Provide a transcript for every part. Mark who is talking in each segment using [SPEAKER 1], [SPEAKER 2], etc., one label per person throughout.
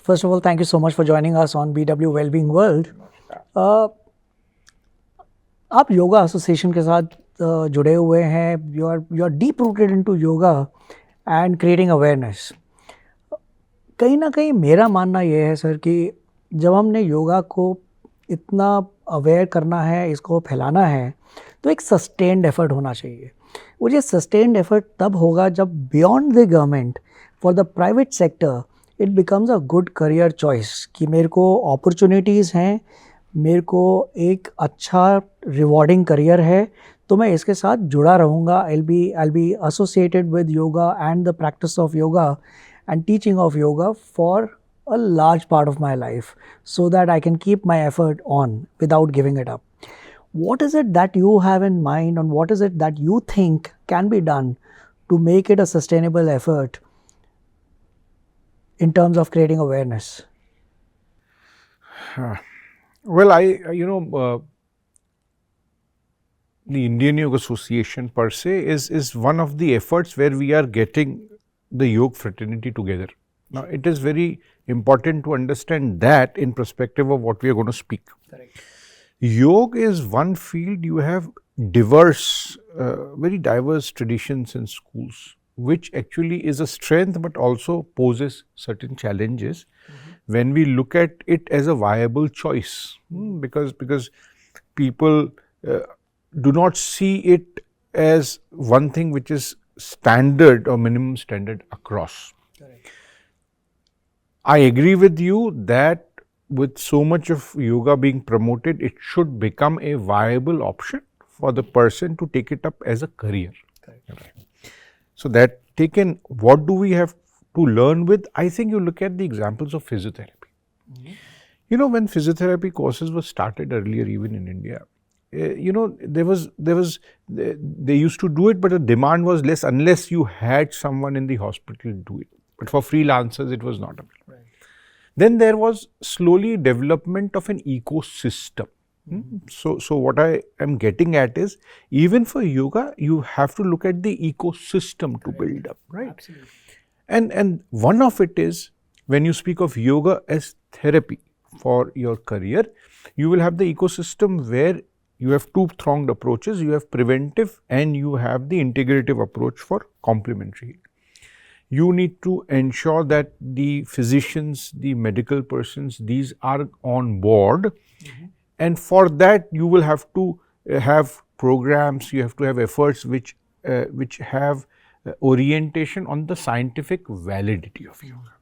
[SPEAKER 1] First of all, thank you so much for joining us on BW Wellbeing World. आप yoga association के साथ जुड़े हुए हैं. You are deep rooted into yoga and creating awareness. कहीं ना कहीं मेरा मानना ये है सर कि जब हमने योगा को इतना अवेयर करना है, इसको फैलाना है, तो एक सस्टेन्ड एफर्ट होना चाहिए. वो ये सस्टेन्ड एफर्ट तब होगा जब beyond the government for the private sector it becomes a good career choice कि मेरे को अपॉर्चुनिटीज़ हैं, मेरे को एक अच्छा रिवॉर्डिंग करियर है, तो मैं इसके साथ जुड़ा रहूँगा. I'll be associated with yoga and the practice of yoga and teaching of yoga for a large part of my life so that I can keep my effort on without giving it up. What is it that you have in mind and what is it that you think can be done to make it a sustainable effort in terms of creating awareness?
[SPEAKER 2] Well, the Indian Yoga Association per se is one of the efforts where we are getting the yoga fraternity together. Now, it is very important to understand that in perspective of what we are going to speak.
[SPEAKER 1] Correct.
[SPEAKER 2] Yoga is one field. You have diverse, very diverse traditions in schools, which actually is a strength but also poses certain challenges when we look at it as a viable choice, because people do not see it as one thing which is standard or minimum standard across.
[SPEAKER 1] Correct.
[SPEAKER 2] I agree with you that with so much of yoga being promoted, it should become a viable option for the person to take it up as a career.
[SPEAKER 1] Correct.
[SPEAKER 2] So that taken, what do we have to learn with? I think you look at the examples of physiotherapy. You know, when physiotherapy courses were started earlier, even in India, they used to do it, but the demand was less unless you had someone in the hospital do it. But for freelancers, it was not available.
[SPEAKER 1] Right.
[SPEAKER 2] Then there was slowly development of an ecosystem. So what I am getting at is, even for yoga, you have to look at the ecosystem to build up, right?
[SPEAKER 1] Absolutely.
[SPEAKER 2] And one of it is, when you speak of yoga as therapy for your career, you will have the ecosystem where you have two-pronged approaches. You have preventive and you have the integrative approach for complementary. You need to ensure that the physicians, the medical persons, these are on board. And for that, you will have to have programs, you have to have efforts which have orientation on the scientific validity of yoga,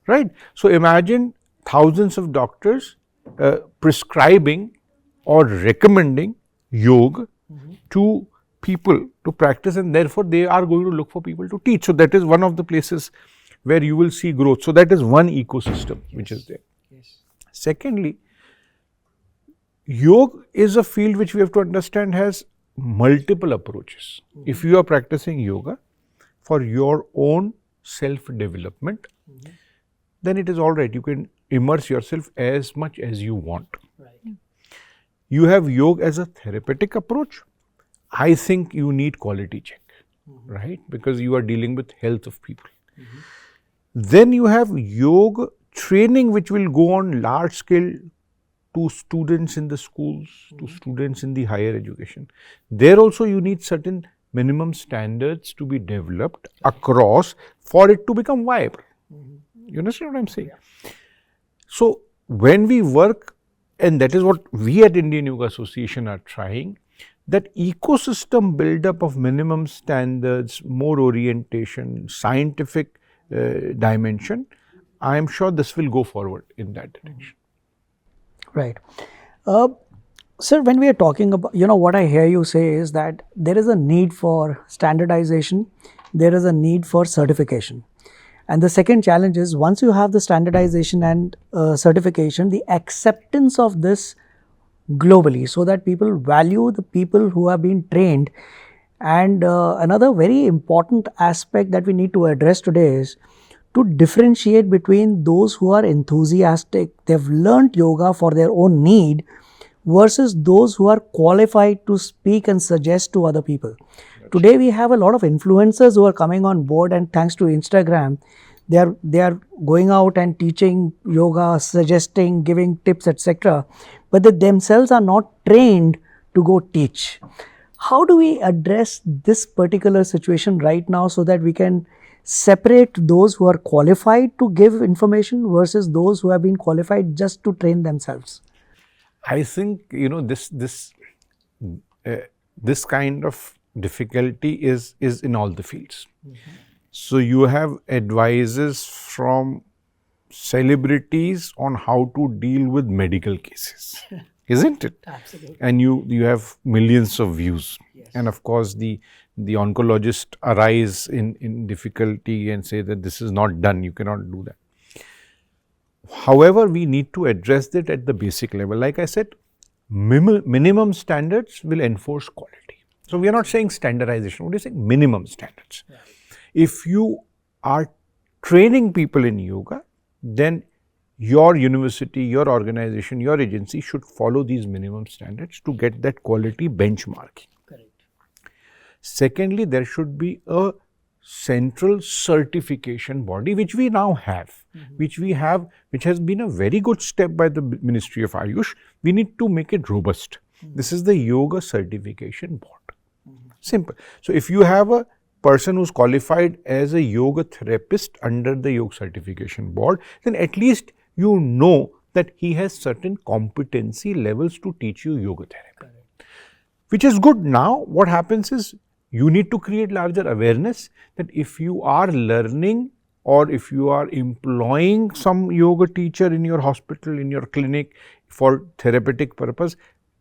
[SPEAKER 2] right? So imagine thousands of doctors prescribing or recommending yoga to people to practice, and therefore they are going to look for people to teach. So that is one of the places where you will see growth. So that is one ecosystem which is there.
[SPEAKER 1] Yes.
[SPEAKER 2] Secondly, yoga is a field which we have to understand has multiple approaches. If you are practicing yoga for your own self-development, then it is all right. You can immerse yourself as much as you want.
[SPEAKER 1] Right.
[SPEAKER 2] You have yoga as a therapeutic approach. I think you need quality check, right? Because you are dealing with health of people. Then you have yoga training, which will go on large scale to students in the schools, to students in the higher education. There also you need certain minimum standards to be developed across for it to become viable. You understand what I am saying?
[SPEAKER 1] Yeah.
[SPEAKER 2] So when we work, and that is what we at Indian Yoga Association are trying, that ecosystem build-up of minimum standards, more orientation, scientific dimension, I am sure this will go forward in that direction.
[SPEAKER 1] Right. Sir, when we are talking about, what I hear you say is that there is a need for standardization, there is a need for certification. And the second challenge is, once you have the standardization and certification, the acceptance of this globally, so that people value the people who have been trained. And another very important aspect that we need to address today is to differentiate between those who are enthusiastic, they've learned yoga for their own need, versus those who are qualified to speak and suggest to other people. Today we have a lot of influencers who are coming on board, and thanks to Instagram, they are going out and teaching yoga, suggesting, giving tips, etc. But they themselves are not trained to go teach. How do we address this particular situation right now so that we can separate those who are qualified to give information versus those who have been qualified just to train themselves?
[SPEAKER 2] I think this kind of difficulty is in all the fields. So you have advices from celebrities on how to deal with medical cases, isn't it?
[SPEAKER 1] Absolutely.
[SPEAKER 2] And you have millions of views.
[SPEAKER 1] Yes.
[SPEAKER 2] And of course the oncologist arise in difficulty and say that this is not done, you cannot do that. However, we need to address that at the basic level. Like I said, minimum standards will enforce quality. So we are not saying standardization, what are you saying? Minimum standards.
[SPEAKER 1] Right.
[SPEAKER 2] If you are training people in yoga, then your university, your organization, your agency should follow these minimum standards to get that quality benchmarking.
[SPEAKER 1] Correct.
[SPEAKER 2] Secondly, there should be a central certification body, which we now have, which has been a very good step by the Ministry of Ayush. We need to make it robust. This is the Yoga Certification Board. Simple. So if you have a person who's qualified as a yoga therapist under the Yoga Certification Board, then at least you know that he has certain competency levels to teach you yoga therapy.
[SPEAKER 1] Correct.
[SPEAKER 2] Which is good. Now what happens is, you need to create larger awareness that if you are learning or if you are employing some yoga teacher in your hospital, in your clinic for therapeutic purpose,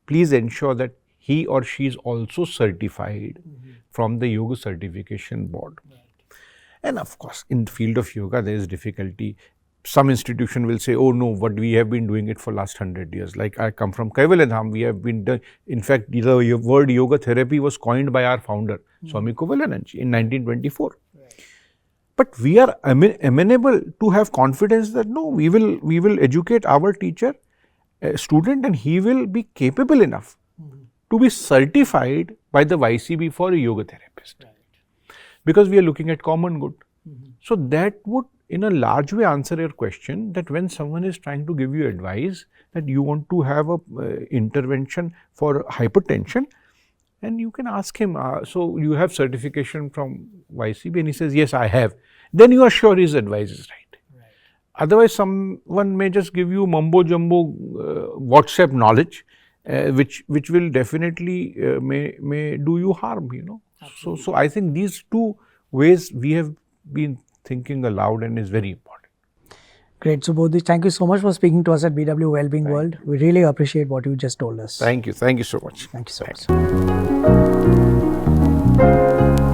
[SPEAKER 2] please ensure that he or she is also certified from the Yoga Certification Board.
[SPEAKER 1] Right.
[SPEAKER 2] And of course, in the field of yoga, there is difficulty. Some institution will say, oh no, what we have been doing it for last 100 years. Like I come from Kaivalya Dham, we have been doing, in fact, the word yoga therapy was coined by our founder, Swami Kovalananji in 1924.
[SPEAKER 1] Right.
[SPEAKER 2] But we are amenable to have confidence that no, we will educate our teacher, student, and he will be capable enough to be certified by the YCB for a yoga therapist.
[SPEAKER 1] Right.
[SPEAKER 2] Because we are looking at common good. So that would in a large way answer your question, that when someone is trying to give you advice that you want to have a intervention for hypertension, and you can ask him, so you have certification from YCB, and he says, yes, I have. Then you are sure his advice is right.
[SPEAKER 1] Right.
[SPEAKER 2] Otherwise, someone may just give you mumbo jumbo WhatsApp knowledge, which will definitely may do you harm, you know. So I think these two ways we have been thinking aloud and is very important.
[SPEAKER 1] Great. Subodhi, thank you so much for speaking to us at BW Wellbeing World. We really appreciate what you just told us.
[SPEAKER 2] Thank you. Thank you so much.
[SPEAKER 1] Thank you so much.